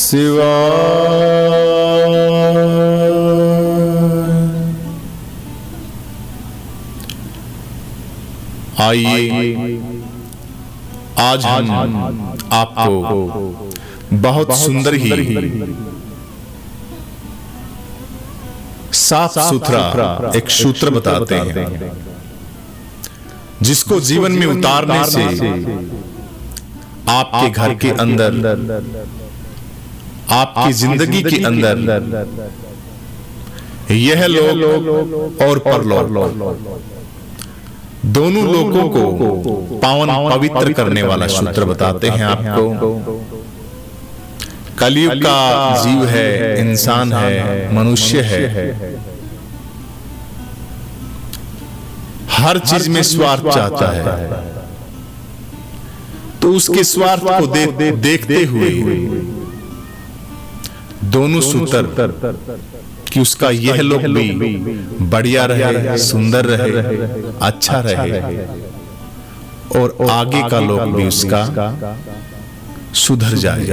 आइए आज हम आपको बहुत सुंदर ही साफ सुथरा एक सूत्र बताते हैं, जिसको जीवन में उतारने से आपके घर के अंदर, आपकी जिंदगी के अंदर यह लोक और परलोक दोनों लोगों को पावन पवित्र करने वाला सूत्र बताते हैं आपको। कलयुग का जीव है, इंसान है, मनुष्य है, हर चीज में स्वार्थ चाहता है। तो उसके स्वार्थ को देखते हुए दोनों सूत्र कि उसका यह लोक भी बढ़िया रहे, सुंदर रहे, अच्छा रहे और आगे का लोक भी उसका सुधर जाए।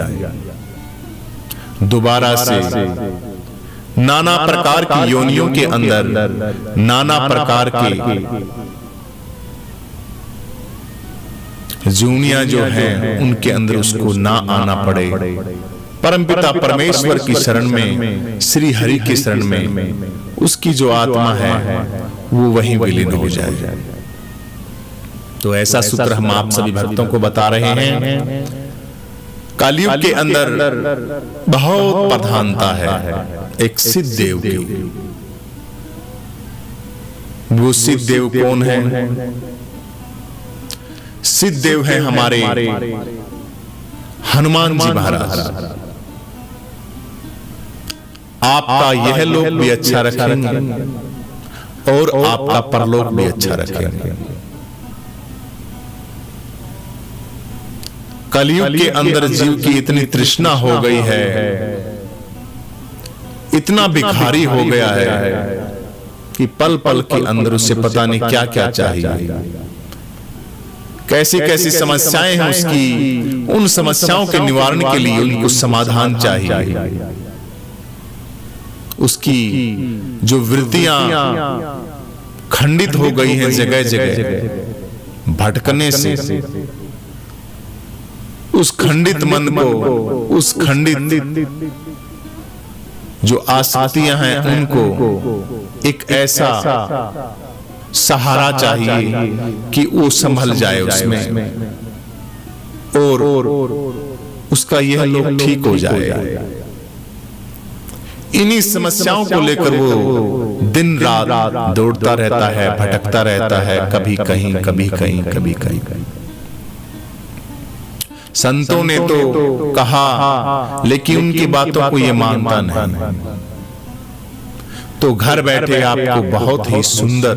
दोबारा से नाना प्रकार की योनियों के अंदर नाना प्रकार के जूनियां जो हैं उनके अंदर उसको ना आना पड़े। परमपिता परमेश्वर की शरण में, श्री हरि की शरण में उसकी जो आत्मा है वो वहीं विलीन हो जाए। तो ऐसा सूत्र हम आप सभी भक्तों को बता रहे हैं। कलयुग के अंदर बहुत प्रधानता है एक सिद्ध देव की। वो सिद्ध देव कौन है? सिद्ध देव है हमारे हनुमान जी महाराज। आपका यह लोक भी अच्छा रखेंगे और आपका परलोक भी अच्छा रखेंगे। कलयुग के अंदर जीव की इतनी तृष्णा हो गई है, इतना भिखारी हो गया है कि पल पल के अंदर उसे पता नहीं क्या क्या चाहिए, कैसी कैसी समस्याएं हैं उसकी। उन समस्याओं के निवारण के लिए उनको समाधान चाहिए। उसकी जो वृत्तियां खंडित हो गई हैं जगह जगह भटकने से, उस खंडित मन को, उस खंडित जो आसक्तियां हैं उनको एक ऐसा सहारा चाहिए कि वो संभल जाए उसमें और उसका यह लोक ठीक हो जाए। इन्हीं समस्याओं को लेकर वो दिन रात दौड़ता रहता है, भटकता रहता है, कभी कहीं कभी कहीं कभी कहीं। संतों ने तो कहा लेकिन उनकी बातों को ये मानता नहीं। तो घर बैठे आपको बहुत ही सुंदर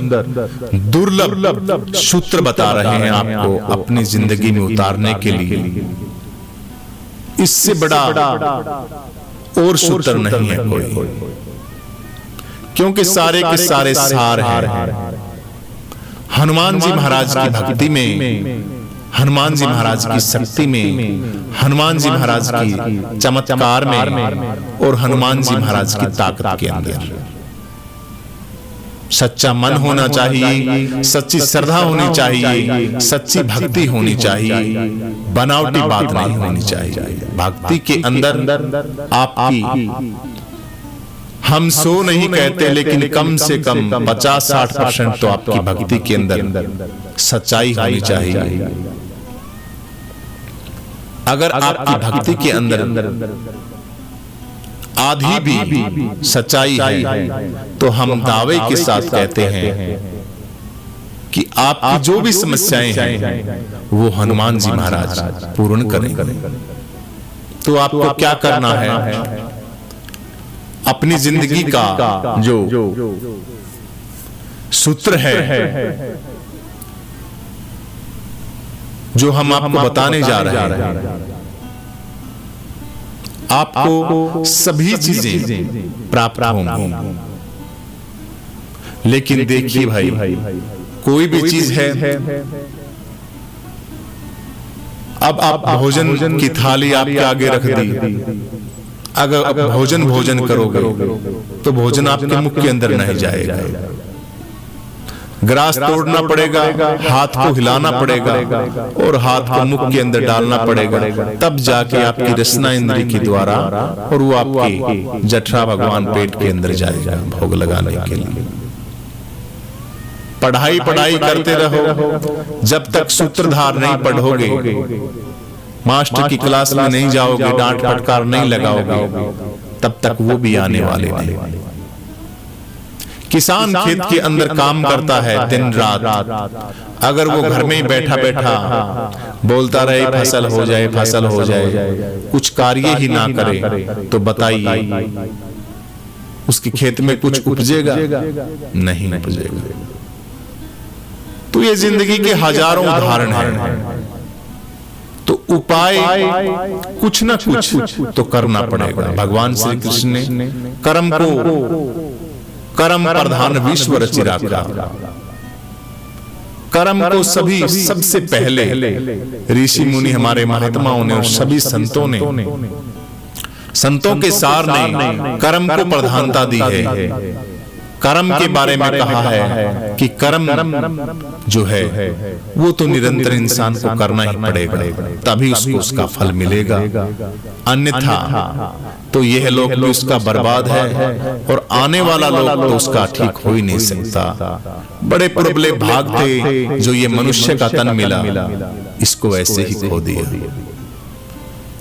दुर्लभ सूत्र बता रहे हैं आपको अपनी जिंदगी में उतारने के लिए। इससे बड़ा और सूत्र नहीं है कोई, क्योंकि सारे के सारे सार हैं हनुमान जी महाराज की भक्ति में, हनुमान जी महाराज की शक्ति में, हनुमान जी महाराज की चमत्कार में और हनुमान जी महाराज की ताकत के अंदर। सच्चा मन होना चाहिए, सच्ची श्रद्धा होनी चाहिए, सच्ची भक्ति होनी चाहिए, बनावटी बात नहीं होनी चाहिए। भक्ति के अंदर आपकी, हम 100 नहीं कहते लेकिन कम से कम 50-60% तो आपकी भक्ति के अंदर सच्चाई होनी चाहिए। अगर आपकी भक्ति के अंदर आधी भी सच्चाई है तो हम दावे के साथ कहते हैं कि आपकी जो भी समस्याएं हैं वो हनुमान जी महाराज पूर्ण करेंगे। तो आपको क्या करना है? अपनी जिंदगी का जो सूत्र है, जो हम आपको बताने जा रहे हैं, आपको सभी चीजें प्राप्त होंगी। लेकिन देखिए भाई, कोई भी चीज है, अब आप भोजन की थाली आपके आगे रख दी, अगर भोजन करोगे तो भोजन आपके मुख के अंदर नहीं जाएगा। ग्रास तोड़ना पड़ेगा, हाथ को हिलाना पड़ेगा और हाथ को मुख के अंदर डालना पड़ेगा, तब जाके आपकी रसना इंद्री के द्वारा और वो आपकी जठरा भगवान पेट के अंदर जाएगा भोग लगाने के लिए। पढ़ाई करते रहो, जब तक सूत्रधार नहीं पढ़ोगे, मास्टर की क्लास में नहीं जाओगे, डांट फटकार नहीं लगाओगे, तब तक वो भी आने वाले नहीं। किसान खेत के अंदर काम करता है दिन रात, अगर वो घर में ही बैठा बैठा बोलता रहे फसल हो जाए, फसल हो जाए, कुछ कार्य ही ना करे, तो बताइए उसके खेत में कुछ उपजेगा? नहीं उपजेगा। तो ये जिंदगी के हजारों उदाहरण हैं। तो उपाय कुछ ना कुछ तो करना पड़ेगा। भगवान श्री कृष्ण ने कर्म प्रधान विश्व रचि राखा। कर्म को सबसे पहले ऋषि मुनि, हमारे महात्माओं ने और सभी संतों के सार ने कर्म को प्रधानता दी है। कर्म के बारे में कहा है कि कर्म जो है वो तो निरंतर इंसान को करना ही पड़ेगा, तभी उसको उसका फल मिलेगा। अन्यथा तो यह लोक भी उसका बर्बाद है और आने वाला लोक तो उसका ठीक हो ही नहीं सकता। बड़े पुरबले भाग थे जो ये मनुष्य का तन मिला, इसको ऐसे ही खो दिया।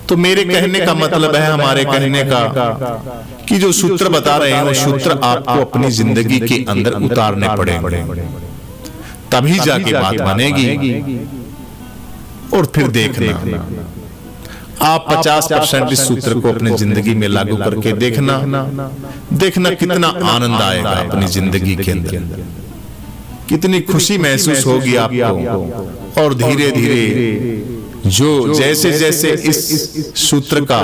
तो मेरे कहने का मतलब है, हमारे कहने का, कि जो सूत्र बता रहे हैं वो सूत्र आपको अपनी जिंदगी के अंदर उतारने पड़ेंगे, तभी जाके बात बनेगी। और फिर देखना, आप 50% इस सूत्र को अपनी जिंदगी में लागू करके देखना कितना आनंद आएगा अपनी जिंदगी के अंदर, कितनी खुशी महसूस होगी आपको। और धीरे धीरे जो जैसे जैसे इस सूत्र का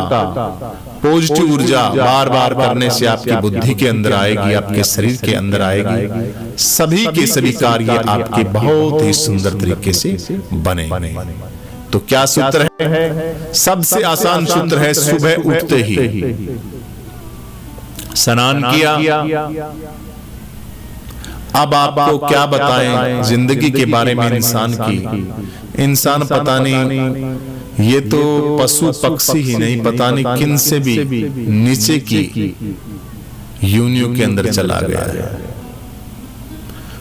पॉजिटिव ऊर्जा बार बार करने से आपकी बुद्धि के अंदर आएगी, आपके शरीर के अंदर आएगी, सभी के सभी कार्य आपके बहुत ही सुंदर तरीके से बने। तो क्या सूत्र है? सबसे आसान सूत्र है, सुबह उठते ही स्नान किया। अब आपको क्या बताएं जिंदगी के बारे में इंसान की। इंसान पता नहीं, ये तो पशु पक्षी ही नहीं, पता नहीं किन से भी नीचे की योनियों के अंदर चला गया है।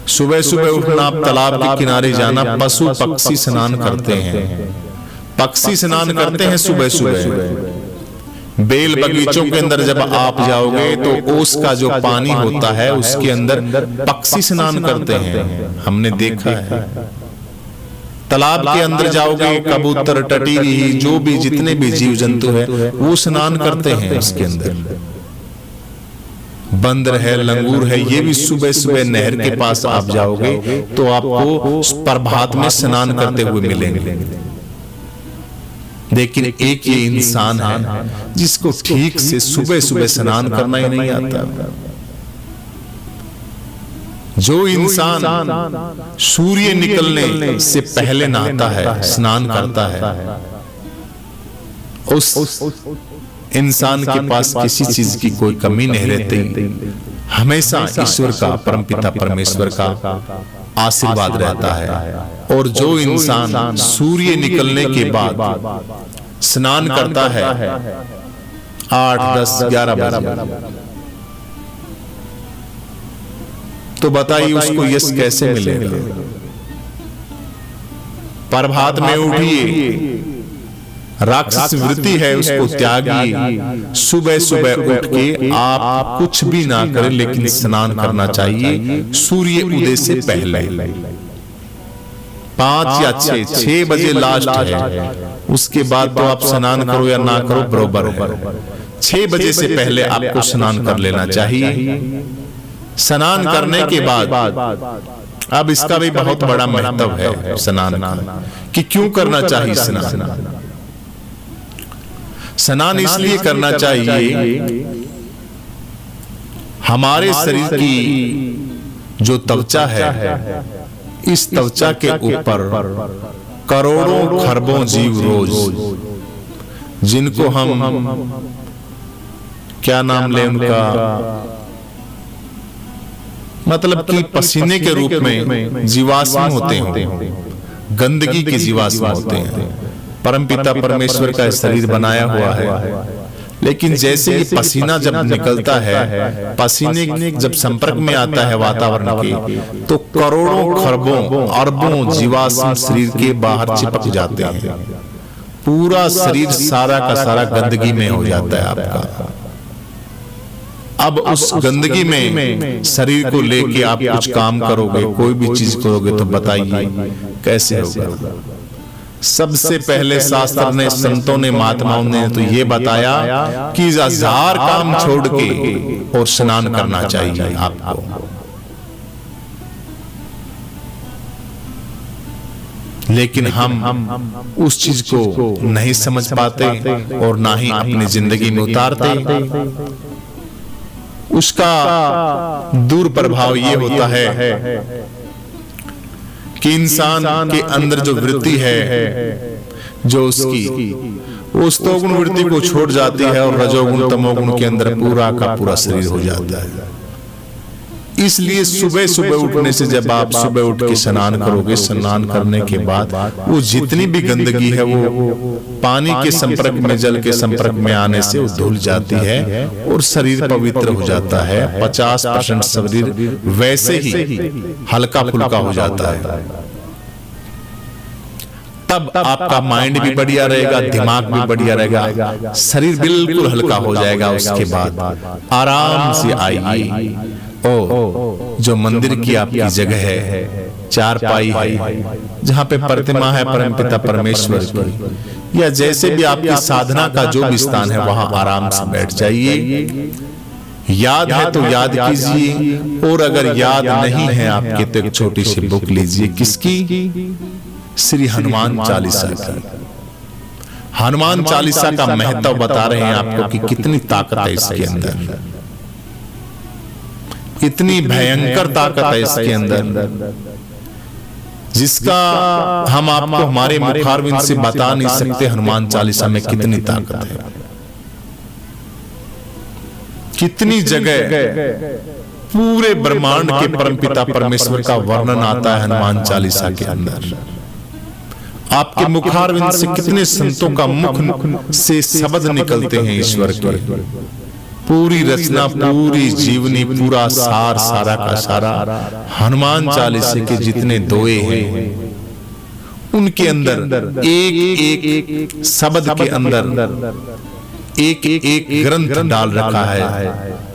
सुबह सुबह उठना, तालाब के किनारे जाना, पशु पक्षी स्नान करते हैं, पक्षी स्नान करते हैं सुबह सुबह। बेल बगीचों के अंदर जब आप जाओगे तो ओस का जो पानी होता है उसके अंदर पक्षी स्नान करते हैं, हमने देखा है। तालाब के अंदर जाओगे, कबूतर, टटीरी, जो भी जितने भी जीव जंतु है वो स्नान करते हैं उसके अंदर। बंदर है, लंगूर है, ये भी सुबह सुबह नहर के पास आप जाओगे तो आपको प्रभात में स्नान करते हुए मिलेंगे। लेकिन एक ये इंसान है जिसको ठीक से सुबह सुबह स्नान करना ही नहीं आता। जो इंसान सूर्य निकलने से पहले नहाता है, स्नान करता है, उस इंसान के पास किसी चीज की कोई कमी नहीं रहती। हमेशा ईश्वर का, परमपिता परमेश्वर का आशीर्वाद रहता है। और जो इंसान सूर्य निकलने के बाद स्नान करता है 8, 10, 11 बजे, तो बताइए उसको यश कैसे मिलेगा? प्रभात में उठिए, राक्षस वृत्ति है उसको त्यागिए। सुबह सुबह उठ के आप कुछ भी ना करें, लेकिन स्नान करना चाहिए सूर्य उदय से पहले। 5 या 6 बजे लास्ट है, उसके बाद तो आप स्नान करो या ना करो बरोबर है। 6 बजे से पहले आपको स्नान कर लेना चाहिए। स्नान करने के बाद अब इसका भी बहुत बड़ा महत्व है स्नान का, कि क्यों करना चाहिए स्नान। स्नान इसलिए करना चाहिए, हमारे शरीर की जो त्वचा है, इस त्वचा के ऊपर करोड़ों खरबों जीव रोज, जिनको हम क्या नाम ले उनका, मतलब कि पसीने के रूप में जीवाश्म होते हैं, गंदगी के जीवाश्म होते हैं। परमपिता परमेश्वर का शरीर बनाया हुआ है, लेकिन जैसे ही पसीना जब निकलता है, पसीने जब संपर्क में आता है वातावरण के, तो करोड़ों खरबों अरबों जीवाश्म शरीर के बाहर चिपक जाते हैं। पूरा शरीर सारा का सारा गंदगी में हो जाता है आपका। अब उस गंदगी में शरीर को लेके आप कुछ काम करोगे, कोई भी चीज करोगे, तो बताइए कैसे होगा। सबसे पहले शास्त्र ने, संतों ने, महात्माओं ने तो ये बताया कि 1000 काम छोड़ के और स्नान करना चाहिए आपको। लेकिन हम उस चीज को नहीं समझ पाते और ना ही अपनी जिंदगी में उतारते। उसका दुष्प्रभाव ये होता है कि इंसान के अंदर जो वृत्ति है, जो उसकी उस तमोगुण वृत्ति को छोड़ जाती है और रजोगुण तमोगुण के अंदर पूरा का पूरा शरीर हो जाता है। इसलिए सुबह सुबह उठने से, जब आप सुबह उठ के स्नान करोगे, स्नान करने के बाद वो जितनी भी गंदगी है वो पानी के संपर्क में, जल के संपर्क में आने से वो धुल जाती है और शरीर पवित्र हो जाता है। 50% शरीर वैसे ही हल्का फुल्का हो जाता है। तब आपका माइंड भी बढ़िया रहेगा, दिमाग भी बढ़िया रहेगा, शरीर बिल्कुल हल्का हो जाएगा। उसके बाद आराम से आइए, जो मंदिर की आपकी जगह है, चारपाई है, जहाँ पे प्रतिमा है परमपिता परमेश्वर की, या जैसे भी आपकी साधना का जो भी स्थान है, वहां आराम से बैठ जाइए। याद है तो याद कीजिए, और अगर याद नहीं है आपके तो एक छोटी सी बुक लीजिए। किसकी? श्री हनुमान चालीसा की। हनुमान चालीसा का महत्व बता रहे हैं आपको कि कितनी ताकत है इसके अंदर, इतनी भयंकर ताकत है इसके अंदर, जिसका हम आपको हमारे मुखारविंद से बता नहीं सकते। हनुमान चालीसा में कितनी ताकत है, कितनी जगह पूरे ब्रह्मांड के परमपिता परमेश्वर का वर्णन आता है हनुमान चालीसा के अंदर। आपके मुखारविंद से कितने संतों का मुख से शब्द निकलते हैं ईश्वर के। पूरी रचना, पूरी जीवनी, पूरा सार, सारा का सारा हनुमान चालीसा के जितने दोए हैं, उनके अंदर एक एक शब्द के अंदर एक एक ग्रंथ डाल रखा है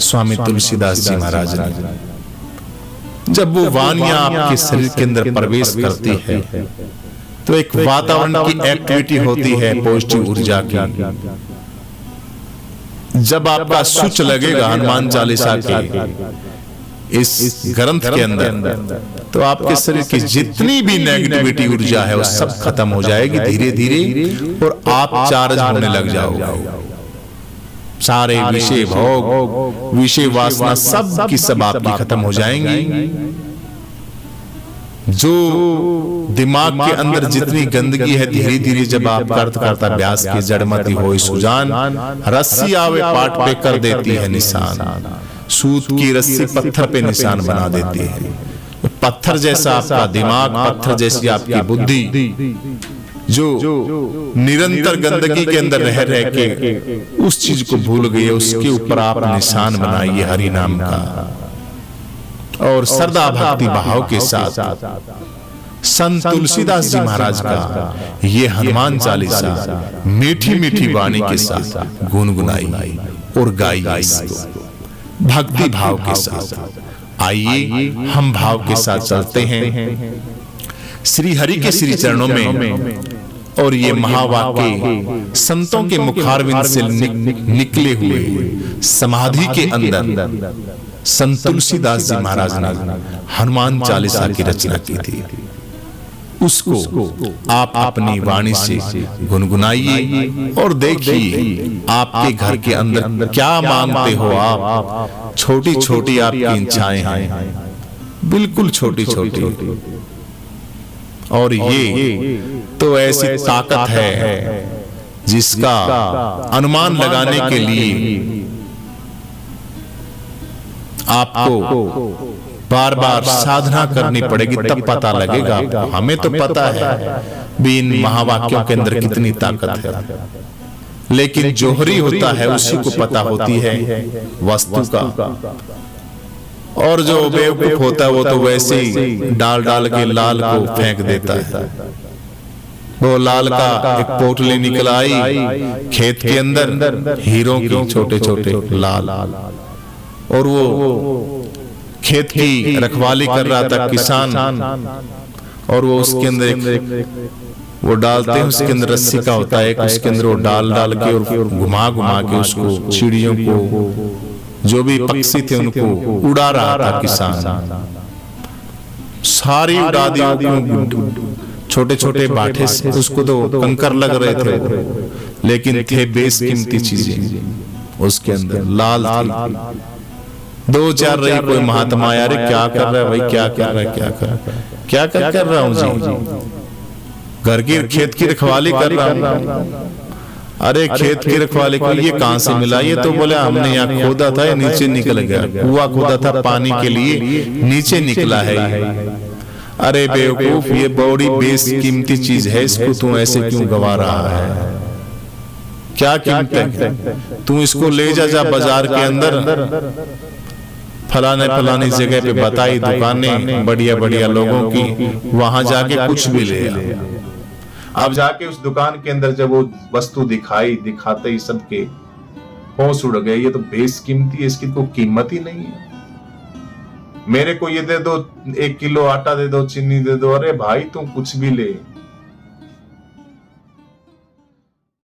स्वामी तुलसीदास जी महाराज ने। जब वो वाणियां आपके शरीर के अंदर प्रवेश करती है, तो एक वातावरण की एक्टिविटी होती है, पॉजिटिव ऊर्जा की। जब आपका स्विच लगेगा हनुमान चालीसा के इस ग्रंथ के अंदर, तो आपके शरीर की जितनी भी नेगेटिविटी ऊर्जा है वो सब खत्म हो जाएगी धीरे धीरे, और आप चार्ज होने लग जाओगे। सारे विषय भोग, विषय वासना सब की सब आपकी खत्म हो जाएंगी। जो दिमाग के अंदर जितनी गंदगी है, धीरे धीरे जब आप करता अभ्यास की जड़मती होई सुजान, रस्सी आवे पाट पे कर देती है निशान। सूत की रस्सी पत्थर पे निशान बना देती है। पत्थर जैसा आपका दिमाग, पत्थर जैसी आपकी बुद्धि, जो निरंतर गंदगी के अंदर रह के उस चीज को भूल गई है, उसके ऊपर आप निशान बनाइए हरि नाम का, और श्रद्धा भक्ति भाव के साथ संत तुलसीदास जी महाराज का ये हनुमान चालीसा मीठी मीठी वाणी के साथ गुनगुनाइए और गाइए इसको भक्ति भाव के साथ। आइए हम भाव के साथ चलते हैं श्री हरि के श्री चरणों में, और ये महावाक्य संतों के मुखारविंद से निकले हुए समाधि के अंदर संत तुलसीदास जी महाराज ने हनुमान चालीसा की रचना की थी। उसको आप अपनी वाणी से गुनगुनाइए और देखिए आपके घर के अंदर क्या मांगते हो आप। छोटी छोटी आपकी इच्छाएं हैं, बिल्कुल छोटी छोटी, और ये तो ऐसी ताकत है जिसका अनुमान लगाने के लिए आपको बार बार साधना करनी पड़ेगी, तब पता लगेगा आपको। हमें तो पता है भी इन महावाक्यों के अंदर कितनी ताकत है, लेकिन जोहरी होता है उसी को पता होती है वस्तु का। और जो बेवकूफ होता है वो तो वैसे ही डाल डाल के लाल को फेंक देता है। वो लाल का एक पोटली निकल आई खेत के अंदर, हीरों की छोटे छोटे लाल, और वो खेत की रखवाली कर रहा था किसान, और वो उसके अंदर वो डालते हैं, उसके अंदर रस्सी का होता है, उसके अंदर वो डाल डाल के और घुमा घुमा के उसको चिड़ियों को, जो भी पक्षी थे उनको उड़ा रहा था किसान। सारी उड़ा दी, छोटे छोटे बाठे से उसको तो कंकर लग रहे थे, लेकिन थे बेशकीमती चीजें उसके अंदर, लाल थी। दो चार रही कोई महात्मा, यार क्या कर रहा है भाई, क्या कर रहा है, क्या कर रहा हूं जी, घर की खेत की रखवाली कर रहा हूं। अरे खेत की रखवाली को ये कहां से मिला? ये तो बोले हमने यहाँ खोदा था, ये नीचे निकल गया, कुआं खोदा था पानी के लिए, नीचे निकला है ये। अरे बेवकूफ, ये बड़ी बेशकीमती चीज है, इसको तू ऐसे क्यों गवा रहा है? क्या कीमत है? तू इसको ले जा बाजार के अंदर, फलाने जगह पे बताई दुकानें बढ़िया बढ़िया लोगों की, वहां जाके कुछ भी ले आ। अब जाके उस दुकान के अंदर जब वो वस्तु दिखाते ही सबके होश उड़ गए, ये तो बेशकीमती है, इसकी कोई कीमत ही नहीं है। मेरे को ये दे दो, 1 किलो आटा दे दो, चीनी दे दो, अरे भाई तुम कुछ भी ले,